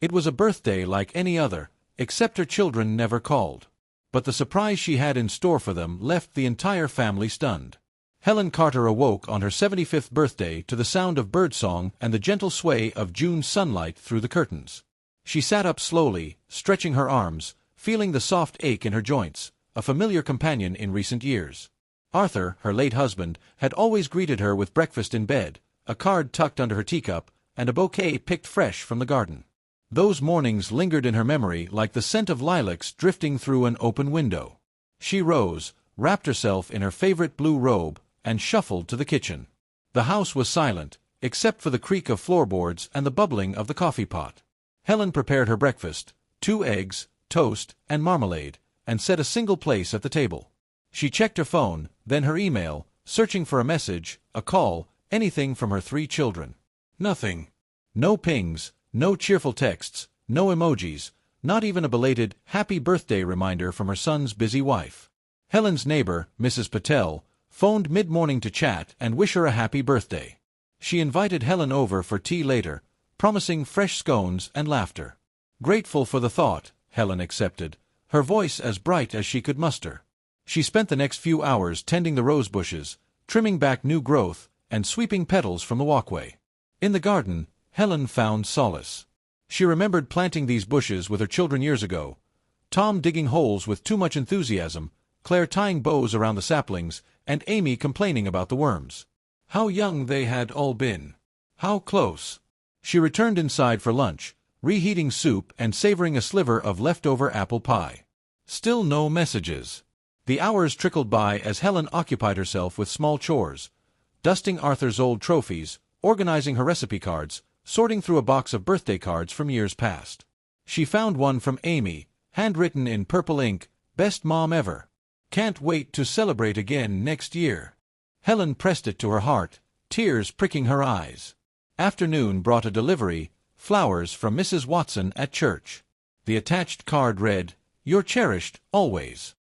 It was a birthday like any other, except her children never called. But the surprise she had in store for them left the entire family stunned. Helen Carter awoke on her 75th birthday to the sound of birdsong and the gentle sway of June sunlight through the curtains. She sat up slowly, stretching her arms, feeling the soft ache in her joints, a familiar companion in recent years. Arthur, her late husband, had always greeted her with breakfast in bed, a card tucked under her teacup, and a bouquet picked fresh from the garden. Those mornings lingered in her memory like the scent of lilacs drifting through an open window. She rose, wrapped herself in her favorite blue robe, and shuffled to the kitchen. The house was silent, except for the creak of floorboards and the bubbling of the coffee pot. Helen prepared her breakfast, 2 eggs, toast, and marmalade, and set a single place at the table. She checked her phone, then her email, searching for a message, a call, anything from her 3 children. Nothing. No pings, no cheerful texts, no emojis, not even a belated happy birthday reminder from her son's busy wife. Helen's neighbor, Mrs. Patel, phoned mid-morning to chat and wish her a happy birthday. She invited Helen over for tea later, promising fresh scones and laughter. Grateful for the thought, Helen accepted, her voice as bright as she could muster. She spent the next few hours tending the rose bushes, trimming back new growth, and sweeping petals from the walkway. In the garden, Helen found solace. She remembered planting these bushes with her children years ago, Tom digging holes with too much enthusiasm, Claire tying bows around the saplings, and Amy complaining about the worms. How young they had all been. How close. She returned inside for lunch, reheating soup and savoring a sliver of leftover apple pie. Still no messages. The hours trickled by as Helen occupied herself with small chores, dusting Arthur's old trophies, organizing her recipe cards, sorting through a box of birthday cards from years past. She found one from Amy, handwritten in purple ink, "Best Mom Ever. Can't wait to celebrate again next year." Helen pressed it to her heart, tears pricking her eyes. Afternoon brought a delivery, flowers from Mrs. Watson at church. The attached card read, "You're cherished, always."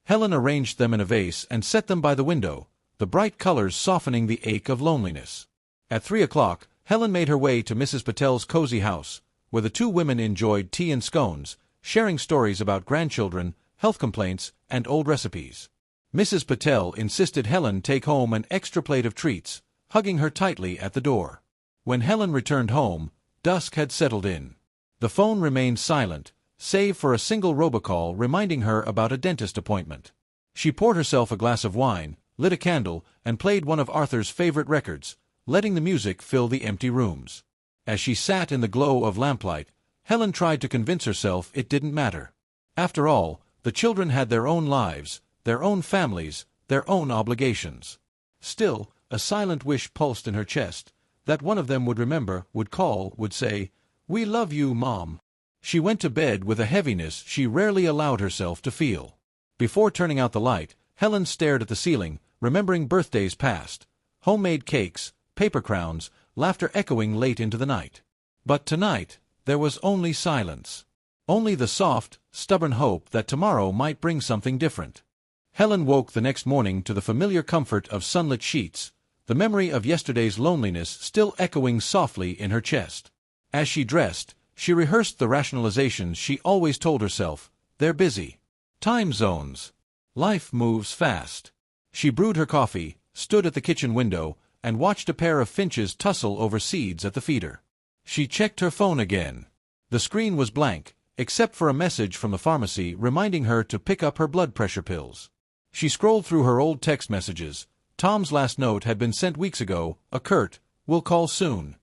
Helen arranged them in a vase and set them by the window, the bright colors softening the ache of loneliness. At 3 o'clock, Helen made her way to Mrs. Patel's cozy house, where the 2 women enjoyed tea and scones, sharing stories about grandchildren, health complaints, and old recipes. Mrs. Patel insisted Helen take home an extra plate of treats, hugging her tightly at the door. When Helen returned home, dusk had settled in. The phone remained silent, save for a single robocall reminding her about a dentist appointment. She poured herself a glass of wine, lit a candle, and played one of Arthur's favorite records, letting the music fill the empty rooms. As she sat in the glow of lamplight, Helen tried to convince herself it didn't matter. After all, the children had their own lives, their own families, their own obligations. Still, a silent wish pulsed in her chest, that one of them would remember, would call, would say, "We love you, Mom." She went to bed with a heaviness she rarely allowed herself to feel. Before turning out the light, Helen stared at the ceiling, remembering birthdays past, homemade cakes, paper crowns, laughter echoing late into the night. But tonight, there was only silence. Only the soft, stubborn hope that tomorrow might bring something different. Helen woke the next morning to the familiar comfort of sunlit sheets, the memory of yesterday's loneliness still echoing softly in her chest. As she dressed, she rehearsed the rationalizations she always told herself. They're busy. Time zones. Life moves fast. She brewed her coffee, stood at the kitchen window, and watched a pair of finches tussle over seeds at the feeder. She checked her phone again. The screen was blank, except for a message from the pharmacy reminding her to pick up her blood pressure pills. She scrolled through her old text messages. Tom's last note had been sent weeks ago, a curt, "We'll call soon."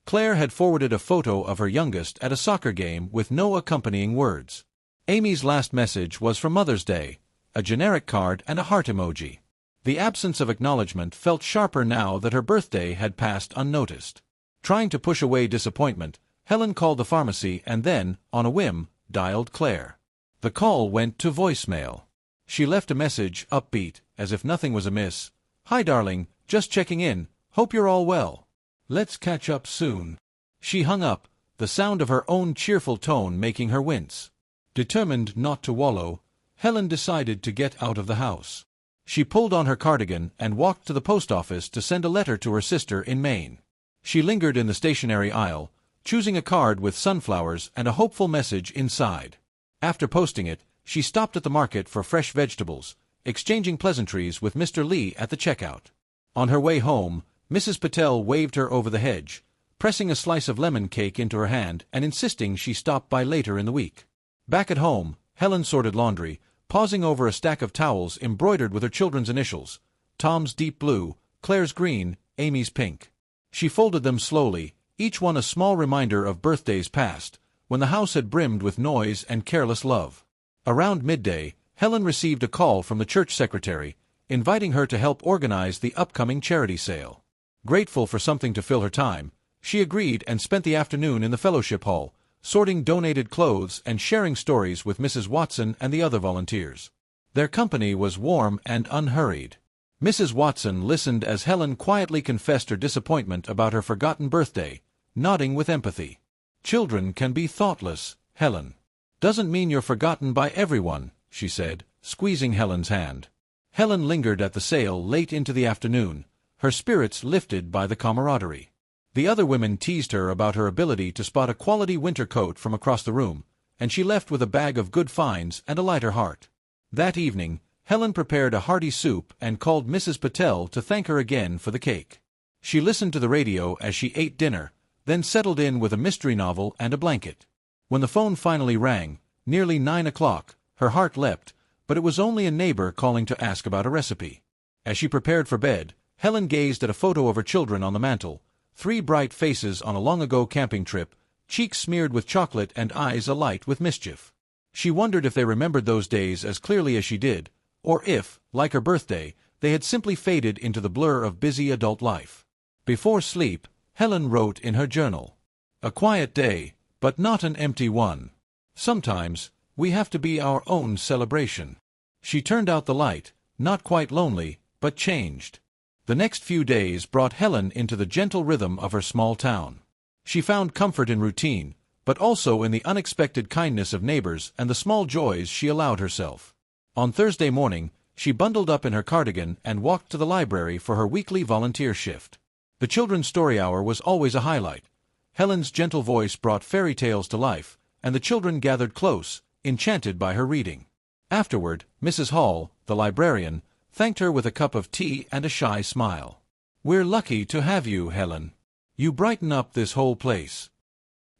Claire had forwarded a photo of her youngest at a soccer game with no accompanying words. Amy's last message was for Mother's Day, a generic card and a heart emoji. The absence of acknowledgement felt sharper now that her birthday had passed unnoticed. Trying to push away disappointment, Helen called the pharmacy and then, on a whim, dialed Claire. The call went to voicemail. She left a message, upbeat, as if nothing was amiss. "Hi darling, just checking in, hope you're all well. Let's catch up soon." She hung up, the sound of her own cheerful tone making her wince. Determined not to wallow, Helen decided to get out of the house. She pulled on her cardigan and walked to the post office to send a letter to her sister in Maine. She lingered in the stationery aisle, choosing a card with sunflowers and a hopeful message inside. After posting it, she stopped at the market for fresh vegetables, exchanging pleasantries with Mr. Lee at the checkout. On her way home, Mrs. Patel waved her over the hedge, pressing a slice of lemon cake into her hand and insisting she stop by later in the week. Back at home, Helen sorted laundry, pausing over a stack of towels embroidered with her children's initials: Tom's deep blue, Claire's green, Amy's pink. She folded them slowly, each one a small reminder of birthdays past, when the house had brimmed with noise and careless love. Around midday, Helen received a call from the church secretary, inviting her to help organize the upcoming charity sale. Grateful for something to fill her time, she agreed and spent the afternoon in the fellowship hall, sorting donated clothes and sharing stories with Mrs. Watson and the other volunteers. Their company was warm and unhurried. Mrs. Watson listened as Helen quietly confessed her disappointment about her forgotten birthday, nodding with empathy. "Children can be thoughtless, Helen. Doesn't mean you're forgotten by everyone," she said, squeezing Helen's hand. Helen lingered at the sale late into the afternoon, her spirits lifted by the camaraderie. The other women teased her about her ability to spot a quality winter coat from across the room, and she left with a bag of good finds and a lighter heart. That evening, Helen prepared a hearty soup and called Mrs. Patel to thank her again for the cake. She listened to the radio as she ate dinner, then settled in with a mystery novel and a blanket. When the phone finally rang, nearly 9 o'clock, her heart leapt, but it was only a neighbor calling to ask about a recipe. As she prepared for bed, Helen gazed at a photo of her children on the mantel, 3 bright faces on a long-ago camping trip, cheeks smeared with chocolate and eyes alight with mischief. She wondered if they remembered those days as clearly as she did, or if, like her birthday, they had simply faded into the blur of busy adult life. Before sleep, Helen wrote in her journal, "A quiet day, but not an empty one. Sometimes, we have to be our own celebration." She turned out the light, not quite lonely, but changed. The next few days brought Helen into the gentle rhythm of her small town. She found comfort in routine, but also in the unexpected kindness of neighbors and the small joys she allowed herself. On Thursday morning, she bundled up in her cardigan and walked to the library for her weekly volunteer shift. The children's story hour was always a highlight. Helen's gentle voice brought fairy tales to life, and the children gathered close, enchanted by her reading. Afterward, Mrs. Hall, the librarian, thanked her with a cup of tea and a shy smile. "We're lucky to have you, Helen. You brighten up this whole place."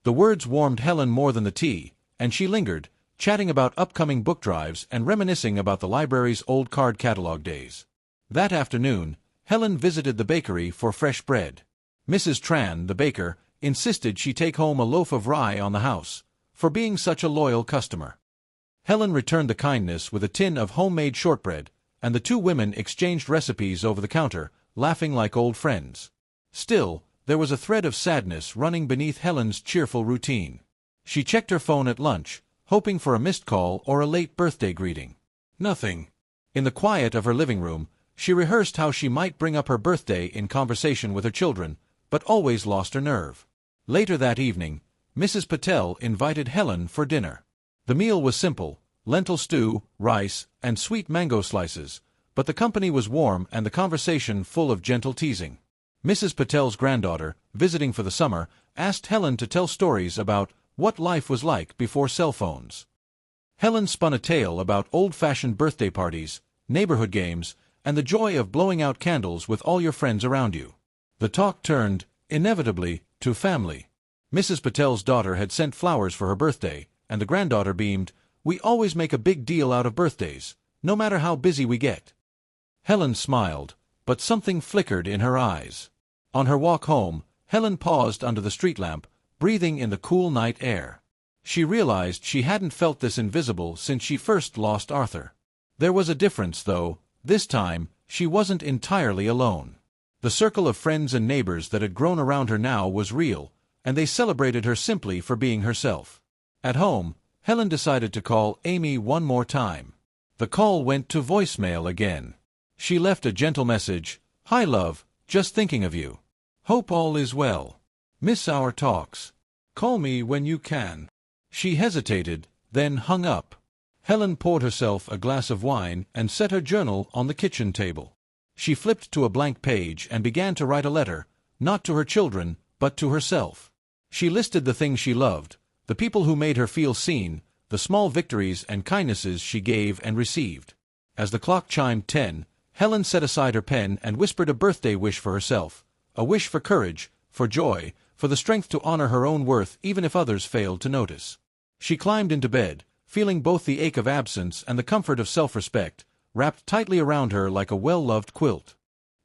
The words warmed Helen more than the tea, and she lingered, chatting about upcoming book drives and reminiscing about the library's old card catalog days. That afternoon, Helen visited the bakery for fresh bread. Mrs. Tran, the baker, insisted she take home a loaf of rye on the house, for being such a loyal customer. Helen returned the kindness with a tin of homemade shortbread, and the 2 women exchanged recipes over the counter, laughing like old friends. Still, there was a thread of sadness running beneath Helen's cheerful routine. She checked her phone at lunch, hoping for a missed call or a late birthday greeting. Nothing. In the quiet of her living room, she rehearsed how she might bring up her birthday in conversation with her children, but always lost her nerve. Later that evening, Mrs. Patel invited Helen for dinner. The meal was simple: lentil stew, rice, and sweet mango slices, but the company was warm and the conversation full of gentle teasing. Mrs. Patel's granddaughter, visiting for the summer, asked Helen to tell stories about what life was like before cell phones. Helen spun a tale about old-fashioned birthday parties, neighborhood games, and the joy of blowing out candles with all your friends around you. The talk turned, inevitably, to family. Mrs. Patel's daughter had sent flowers for her birthday, and the granddaughter beamed, "We always make a big deal out of birthdays, no matter how busy we get." Helen smiled, but something flickered in her eyes. On her walk home, Helen paused under the street lamp, breathing in the cool night air. She realized she hadn't felt this invisible since she first lost Arthur. There was a difference, though. This time, she wasn't entirely alone. The circle of friends and neighbors that had grown around her now was real, and they celebrated her simply for being herself. At home, Helen decided to call Amy one more time. The call went to voicemail again. She left a gentle message: "Hi love, just thinking of you. Hope all is well. Miss our talks. Call me when you can." She hesitated, then hung up. Helen poured herself a glass of wine and set her journal on the kitchen table. She flipped to a blank page and began to write a letter, not to her children, but to herself. She listed the things she loved, the people who made her feel seen, the small victories and kindnesses she gave and received. As the clock chimed 10, Helen set aside her pen and whispered a birthday wish for herself, a wish for courage, for joy, for the strength to honor her own worth even if others failed to notice. She climbed into bed, feeling both the ache of absence and the comfort of self-respect, wrapped tightly around her like a well-loved quilt.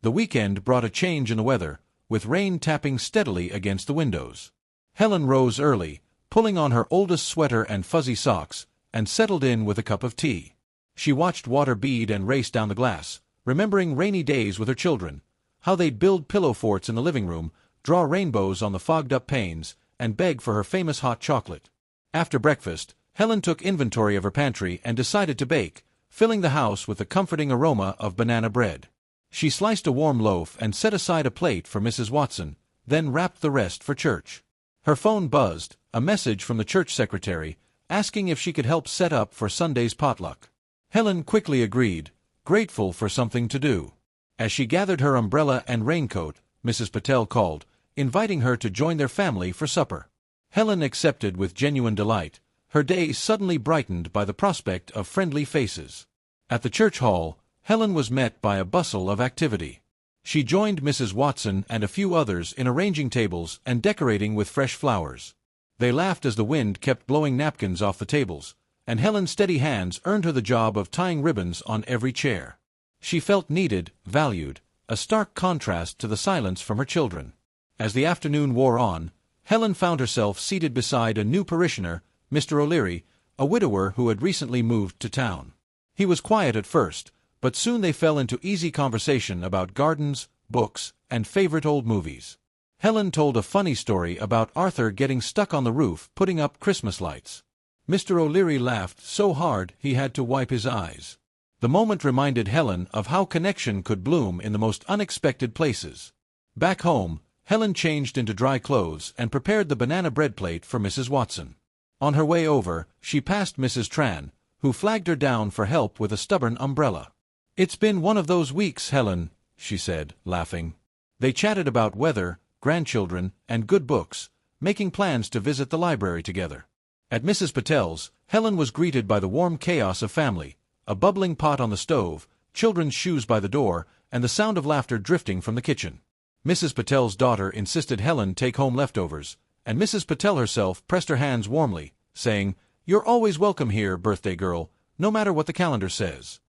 The weekend brought a change in the weather, with rain tapping steadily against the windows. Helen rose early, pulling on her oldest sweater and fuzzy socks, and settled in with a cup of tea. She watched water bead and race down the glass, remembering rainy days with her children, how they'd build pillow forts in the living room, draw rainbows on the fogged-up panes, and beg for her famous hot chocolate. After breakfast, Helen took inventory of her pantry and decided to bake, filling the house with the comforting aroma of banana bread. She sliced a warm loaf and set aside a plate for Mrs. Watson, then wrapped the rest for church. Her phone buzzed, a message from the church secretary, asking if she could help set up for Sunday's potluck. Helen quickly agreed, grateful for something to do. As she gathered her umbrella and raincoat, Mrs. Patel called, inviting her to join their family for supper. Helen accepted with genuine delight, her day suddenly brightened by the prospect of friendly faces. At the church hall, Helen was met by a bustle of activity. She joined Mrs. Watson and a few others in arranging tables and decorating with fresh flowers. They laughed as the wind kept blowing napkins off the tables, and Helen's steady hands earned her the job of tying ribbons on every chair. She felt needed, valued, a stark contrast to the silence from her children. As the afternoon wore on, Helen found herself seated beside a new parishioner, Mr. O'Leary, a widower who had recently moved to town. He was quiet at first, but soon they fell into easy conversation about gardens, books, and favorite old movies. Helen told a funny story about Arthur getting stuck on the roof putting up Christmas lights. Mr. O'Leary laughed so hard he had to wipe his eyes. The moment reminded Helen of how connection could bloom in the most unexpected places. Back home, Helen changed into dry clothes and prepared the banana bread plate for Mrs. Watson. On her way over, she passed Mrs. Tran, who flagged her down for help with a stubborn umbrella. "It's been one of those weeks, Helen," she said, laughing. They chatted about weather, grandchildren, and good books, making plans to visit the library together. At Mrs. Patel's, Helen was greeted by the warm chaos of family, a bubbling pot on the stove, children's shoes by the door, and the sound of laughter drifting from the kitchen. Mrs. Patel's daughter insisted Helen take home leftovers, and Mrs. Patel herself pressed her hands warmly, saying, "You're always welcome here, birthday girl, no matter what the calendar says."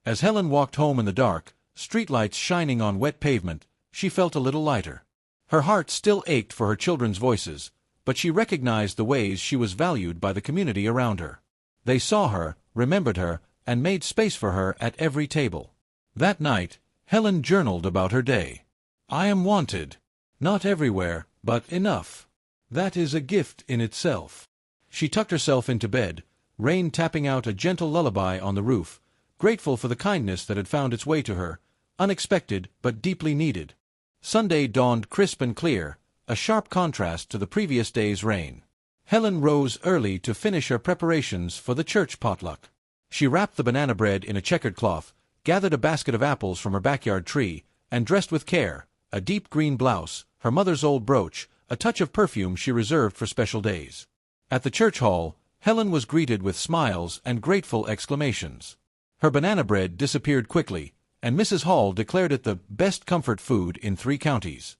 As Helen walked home in the dark, streetlights shining on wet pavement, she felt a little lighter. Her heart still ached for her children's voices, but she recognized the ways she was valued by the community around her. They saw her, remembered her, and made space for her at every table. That night, Helen journaled about her day. "I am wanted. Not everywhere, but enough. That is a gift in itself." She tucked herself into bed, rain tapping out a gentle lullaby on the roof, grateful for the kindness that had found its way to her, unexpected but deeply needed. Sunday dawned crisp and clear, a sharp contrast to the previous day's rain. Helen rose early to finish her preparations for the church potluck. She wrapped the banana bread in a checkered cloth, gathered a basket of apples from her backyard tree, and dressed with care, a deep green blouse, her mother's old brooch, a touch of perfume she reserved for special days. At the church hall, Helen was greeted with smiles and grateful exclamations. Her banana bread disappeared quickly, and Mrs. Hall declared it the best comfort food in 3 counties.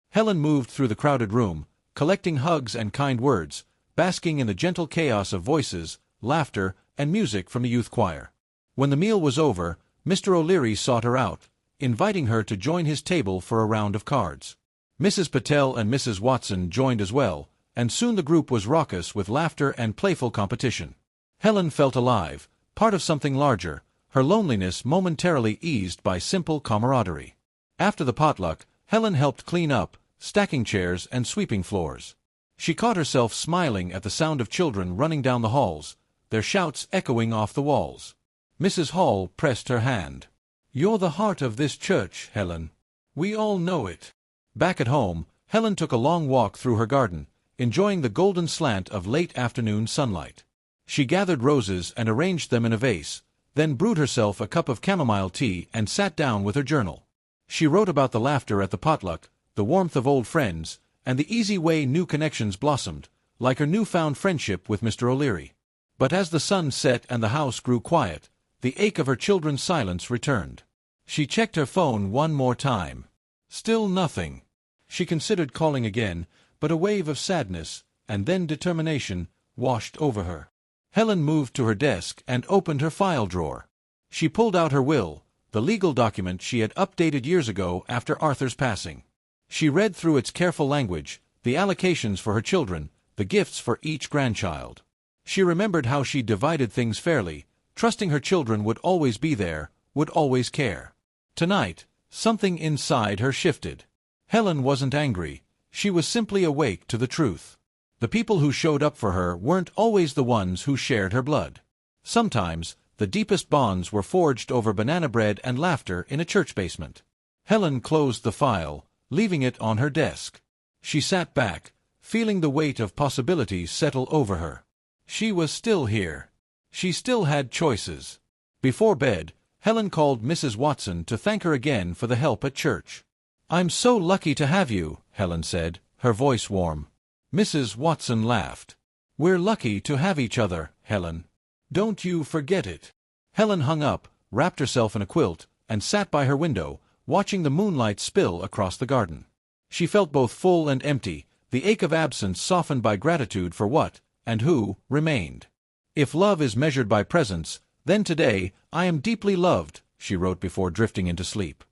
Helen moved through the crowded room, collecting hugs and kind words, basking in the gentle chaos of voices, laughter, and music from the youth choir. When the meal was over, Mr. O'Leary sought her out, inviting her to join his table for a round of cards. Mrs. Patel and Mrs. Watson joined as well, and soon the group was raucous with laughter and playful competition. Helen felt alive, part of something larger, her loneliness momentarily eased by simple camaraderie. After the potluck, Helen helped clean up, stacking chairs and sweeping floors. She caught herself smiling at the sound of children running down the halls, their shouts echoing off the walls. Mrs. Hall pressed her hand. "You're the heart of this church, Helen. We all know it." Back at home, Helen took a long walk through her garden, enjoying the golden slant of late afternoon sunlight. She gathered roses and arranged them in a vase, then brewed herself a cup of chamomile tea and sat down with her journal. She wrote about the laughter at the potluck, the warmth of old friends, and the easy way new connections blossomed, like her newfound friendship with Mr. O'Leary. But as the sun set and the house grew quiet, the ache of her children's silence returned. She checked her phone one more time. Still nothing. She considered calling again, but a wave of sadness, and then determination, washed over her. Helen moved to her desk and opened her file drawer. She pulled out her will, the legal document she had updated years ago after Arthur's passing. She read through its careful language, the allocations for her children, the gifts for each grandchild. She remembered how she divided things fairly, trusting her children would always be there, would always care. Tonight, something inside her shifted. Helen wasn't angry. She was simply awake to the truth. The people who showed up for her weren't always the ones who shared her blood. Sometimes, the deepest bonds were forged over banana bread and laughter in a church basement. Helen closed the file, leaving it on her desk. She sat back, feeling the weight of possibilities settle over her. She was still here. She still had choices. Before bed, Helen called Mrs. Watson to thank her again for the help at church. "I'm so lucky to have you," Helen said, her voice warm. Mrs. Watson laughed. "We're lucky to have each other, Helen. Don't you forget it." Helen hung up, wrapped herself in a quilt, and sat by her window, watching the moonlight spill across the garden. She felt both full and empty, the ache of absence softened by gratitude for what, and who, remained. "If love is measured by presence, then today I am deeply loved," she wrote before drifting into sleep.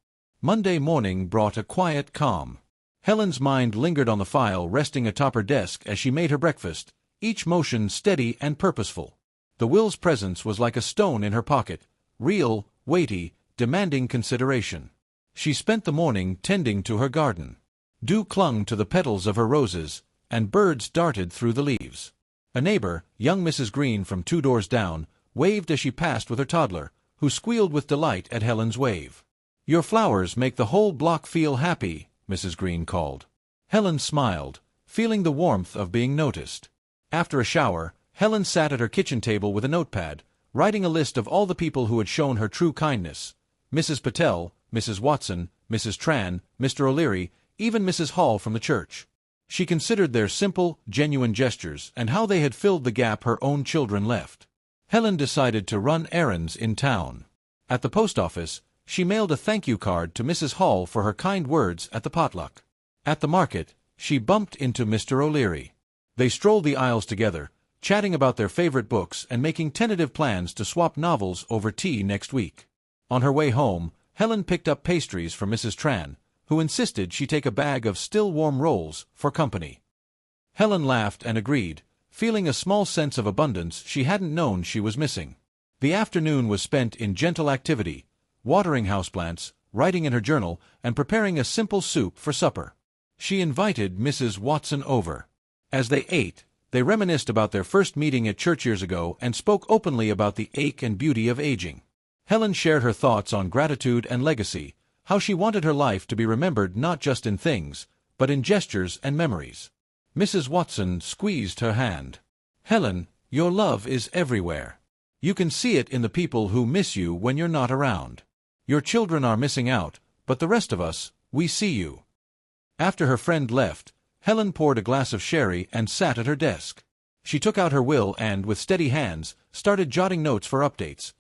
Monday morning brought a quiet calm. Helen's mind lingered on the file resting atop her desk as she made her breakfast, each motion steady and purposeful. The will's presence was like a stone in her pocket, real, weighty, demanding consideration. She spent the morning tending to her garden. Dew clung to the petals of her roses, and birds darted through the leaves. A neighbor, young Mrs. Green from 2 doors down, waved as she passed with her toddler, who squealed with delight at Helen's wave. "Your flowers make the whole block feel happy," Mrs. Green called. Helen smiled, feeling the warmth of being noticed. After a shower, Helen sat at her kitchen table with a notepad, writing a list of all the people who had shown her true kindness. Mrs. Patel, Mrs. Watson, Mrs. Tran, Mr. O'Leary, even Mrs. Hall from the church. She considered their simple, genuine gestures and how they had filled the gap her own children left. Helen decided to run errands in town. At the post office, she mailed a thank-you card to Mrs. Hall for her kind words at the potluck. At the market, she bumped into Mr. O'Leary. They strolled the aisles together, chatting about their favorite books and making tentative plans to swap novels over tea next week. On her way home, Helen picked up pastries from Mrs. Tran, who insisted she take a bag of still-warm rolls for company. Helen laughed and agreed, feeling a small sense of abundance she hadn't known she was missing. The afternoon was spent in gentle activity, watering houseplants, writing in her journal, and preparing a simple soup for supper. She invited Mrs. Watson over. As they ate, they reminisced about their first meeting at church years ago and spoke openly about the ache and beauty of aging. Helen shared her thoughts on gratitude and legacy, how she wanted her life to be remembered not just in things, but in gestures and memories. Mrs. Watson squeezed her hand. "Helen, your love is everywhere. You can see it in the people who miss you when you're not around. Your children are missing out, but the rest of us, we see you." After her friend left, Helen poured a glass of sherry and sat at her desk. She took out her will and, with steady hands, started jotting notes for updates.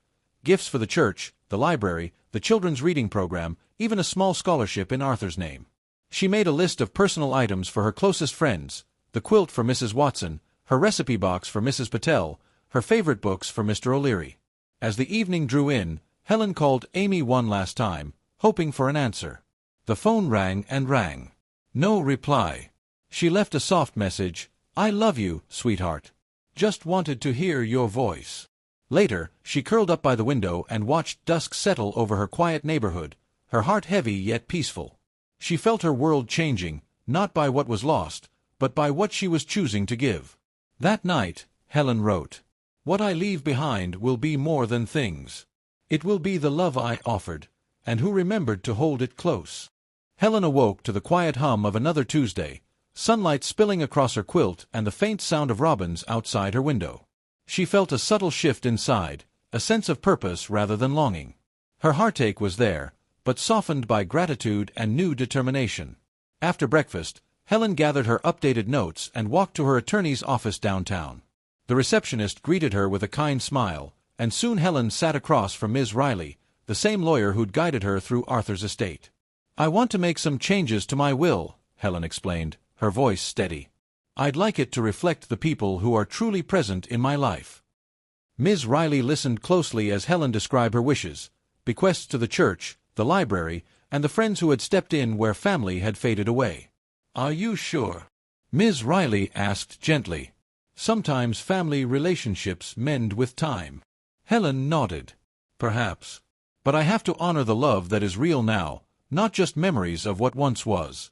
Gifts for the church, the library, the children's reading program, even a small scholarship in Arthur's name. She made a list of personal items for her closest friends, the quilt for Mrs. Watson, her recipe box for Mrs. Patel, her favorite books for Mr. O'Leary. As the evening drew in, Helen called Amy one last time, hoping for an answer. The phone rang and rang. No reply. She left a soft message, "I love you, sweetheart. Just wanted to hear your voice." Later, she curled up by the window and watched dusk settle over her quiet neighborhood, her heart heavy yet peaceful. She felt her world changing, not by what was lost, but by what she was choosing to give. That night, Helen wrote, "What I leave behind will be more than things. It will be the love I offered, and who remembered to hold it close." Helen awoke to the quiet hum of another Tuesday, sunlight spilling across her quilt and the faint sound of robins outside her window. She felt a subtle shift inside, a sense of purpose rather than longing. Her heartache was there, but softened by gratitude and new determination. After breakfast, Helen gathered her updated notes and walked to her attorney's office downtown. The receptionist greeted her with a kind smile, and soon Helen sat across from Ms. Riley, the same lawyer who'd guided her through Arthur's estate. "I want to make some changes to my will," Helen explained, her voice steady. "I'd like it to reflect the people who are truly present in my life." Ms. Riley listened closely as Helen described her wishes, bequests to the church, the library, and the friends who had stepped in where family had faded away. "Are you sure?" Ms. Riley asked gently. "Sometimes family relationships mend with time." Helen nodded. "Perhaps. But I have to honor the love that is real now, not just memories of what once was."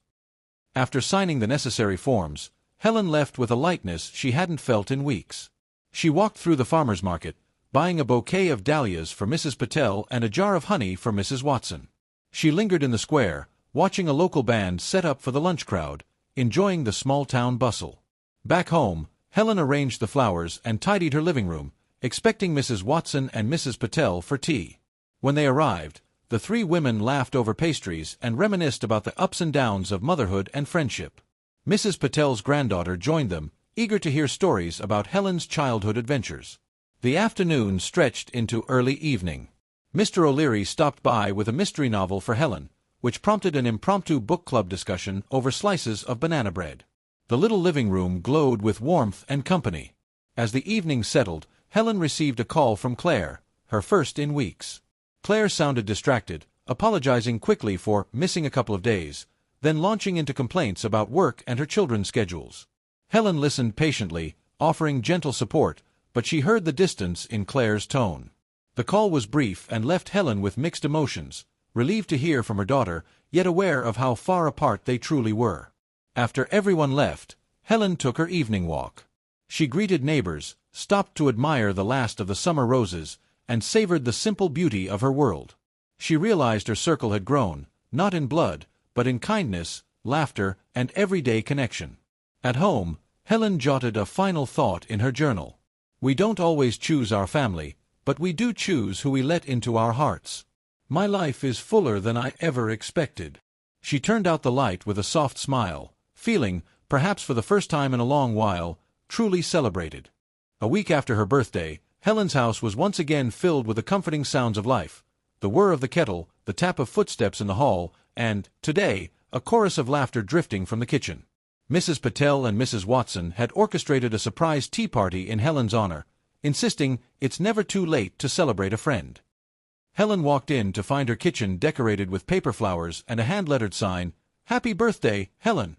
After signing the necessary forms, Helen left with a lightness she hadn't felt in weeks. She walked through the farmer's market, buying a bouquet of dahlias for Mrs. Patel and a jar of honey for Mrs. Watson. She lingered in the square, watching a local band set up for the lunch crowd, enjoying the small-town bustle. Back home, Helen arranged the flowers and tidied her living room, expecting Mrs. Watson and Mrs. Patel for tea. When they arrived, the three women laughed over pastries and reminisced about the ups and downs of motherhood and friendship. Mrs. Patel's granddaughter joined them, eager to hear stories about Helen's childhood adventures. The afternoon stretched into early evening. Mr. O'Leary stopped by with a mystery novel for Helen, which prompted an impromptu book club discussion over slices of banana bread. The little living room glowed with warmth and company. As the evening settled, Helen received a call from Claire, her first in weeks. Claire sounded distracted, apologizing quickly for missing a couple of days, then launching into complaints about work and her children's schedules. Helen listened patiently, offering gentle support, but she heard the distance in Claire's tone. The call was brief and left Helen with mixed emotions, relieved to hear from her daughter, yet aware of how far apart they truly were. After everyone left, Helen took her evening walk. She greeted neighbors, stopped to admire the last of the summer roses, and savored the simple beauty of her world. She realized her circle had grown, not in blood, but in kindness, laughter, and everyday connection. At home, Helen jotted a final thought in her journal. "We don't always choose our family, but we do choose who we let into our hearts. My life is fuller than I ever expected." She turned out the light with a soft smile, feeling, perhaps for the first time in a long while, truly celebrated. A week after her birthday, Helen's house was once again filled with the comforting sounds of life, the whir of the kettle, the tap of footsteps in the hall, and, today, a chorus of laughter drifting from the kitchen. Mrs. Patel and Mrs. Watson had orchestrated a surprise tea party in Helen's honor, insisting it's never too late to celebrate a friend. Helen walked in to find her kitchen decorated with paper flowers and a hand-lettered sign, "Happy Birthday, Helen."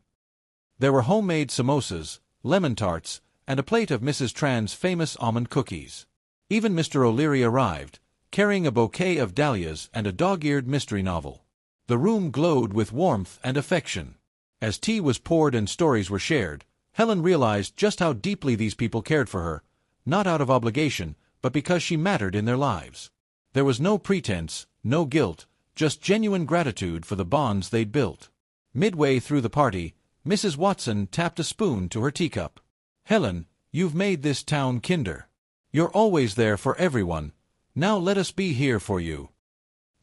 There were homemade samosas, lemon tarts, and a plate of Mrs. Tran's famous almond cookies. Even Mr. O'Leary arrived, carrying a bouquet of dahlias and a dog-eared mystery novel. The room glowed with warmth and affection. As tea was poured and stories were shared, Helen realized just how deeply these people cared for her, not out of obligation, but because she mattered in their lives. There was no pretense, no guilt, just genuine gratitude for the bonds they'd built. Midway through the party, Mrs. Watson tapped a spoon to her teacup. "Helen, you've made this town kinder. You're always there for everyone. Now let us be here for you."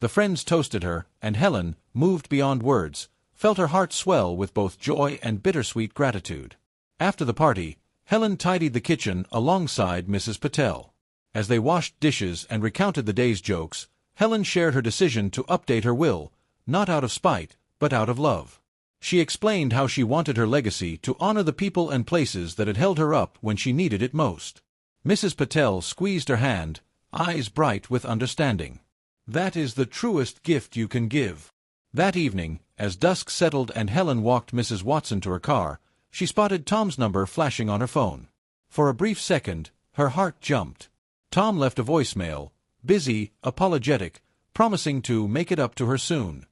The friends toasted her, and Helen, moved beyond words, felt her heart swell with both joy and bittersweet gratitude. After the party, Helen tidied the kitchen alongside Mrs. Patel. As they washed dishes and recounted the day's jokes, Helen shared her decision to update her will, not out of spite, but out of love. She explained how she wanted her legacy to honor the people and places that had held her up when she needed it most. Mrs. Patel squeezed her hand, eyes bright with understanding. "That is the truest gift you can give." That evening, as dusk settled and Helen walked Mrs. Watson to her car, she spotted Tom's number flashing on her phone. For a brief second, her heart jumped. Tom left a voicemail, busy, apologetic, promising to make it up to her soon.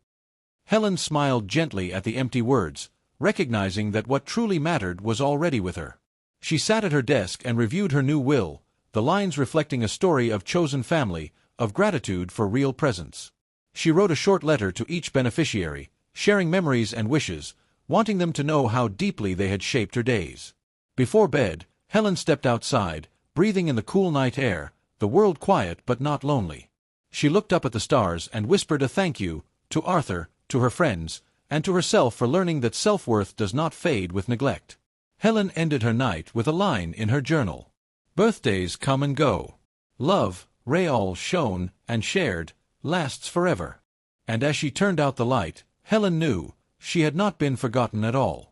Helen smiled gently at the empty words, recognizing that what truly mattered was already with her. She sat at her desk and reviewed her new will, the lines reflecting a story of chosen family, of gratitude for real presence. She wrote a short letter to each beneficiary, sharing memories and wishes, wanting them to know how deeply they had shaped her days. Before bed, Helen stepped outside, breathing in the cool night air, the world quiet but not lonely. She looked up at the stars and whispered a thank you, to Arthur, to her friends, and to herself for learning that self-worth does not fade with neglect. Helen ended her night with a line in her journal. Birthdays come and go. Love, all shown and shared, lasts forever. And as she turned out the light, Helen knew she had not been forgotten at all.